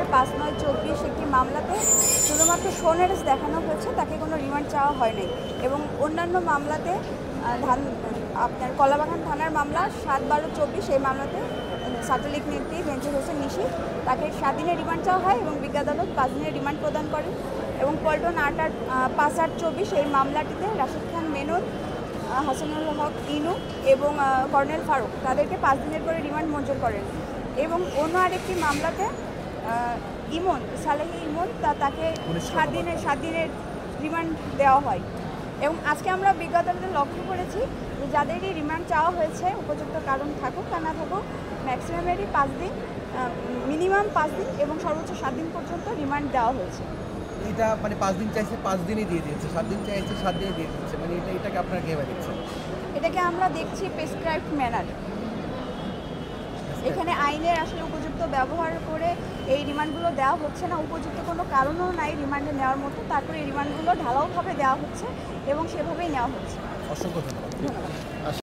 থানার ৫/৯/২৪ একটি মামলাতে শুধুমাত্র সোনেরেস দেখানো হয়েছে, তাকে কোনো রিমান্ড চাওয়া হয়নি। এবং অন্যান্য মামলাতে আপনার কলাবাগান থানার মামলা ৭/১২/২৪, এই মামলাতে ছাত্রলীগ নেত্রী বেনজির হোসেন নিশি, তাকে ৭ দিনের রিমান্ড চাওয়া হয় এবং বিজ্ঞ আদালত ৫ দিনের রিমান্ড প্রদান করেন। এবং পল্টন ৫/৮/২৪ এই মামলাটিতে রাশিদ খান মেনন, হাসানুল হক ইনু এবং কর্নেল ফারুক তাদেরকে ৫ দিনের করে রিমান্ড মঞ্জুর করেন। এবং অন্য আরেকটি মামলাতে ইমন সালেহি ইমন তাকে ৭ দিনের রিমান্ড দেওয়া হয়। এবং আজকে আমরা বিজ্ঞ আদালতে লক্ষ্য করেছি যে যাদেরই রিমান্ড চাওয়া হয়েছে, উপযুক্ত কারণ থাকুক বা না থাকুক, ম্যাক্সিমামেরই 5 দিন, মিনিমাম 5 দিন এবং সর্বোচ্চ 7 দিন পর্যন্ত রিমান্ড দেওয়া হয়েছে। এটা মানে 5 দিন চাইছে 5 দিনই দিয়ে দিয়েছে, 7 দিন চাইছে 7 দিনই দিয়ে দিচ্ছে, মানে এটাকে আপনারা কীভাবে দেখছেন? এটাকে আমরা দেখছি প্রেসক্রাইবড ম্যানার। এখানে আইনের আসলে উপযুক্ত ব্যবহার করে এই রিমান্ডগুলো দেওয়া হচ্ছে না, উপযুক্ত কোনো কারণও নাই রিমান্ডে নেওয়ার মতো, তারপরে এই রিমান্ডগুলো ঢালাওভাবে দেওয়া হচ্ছে এবং সেভাবেই নেওয়া হচ্ছে। অসংখ্য ধন্যবাদ।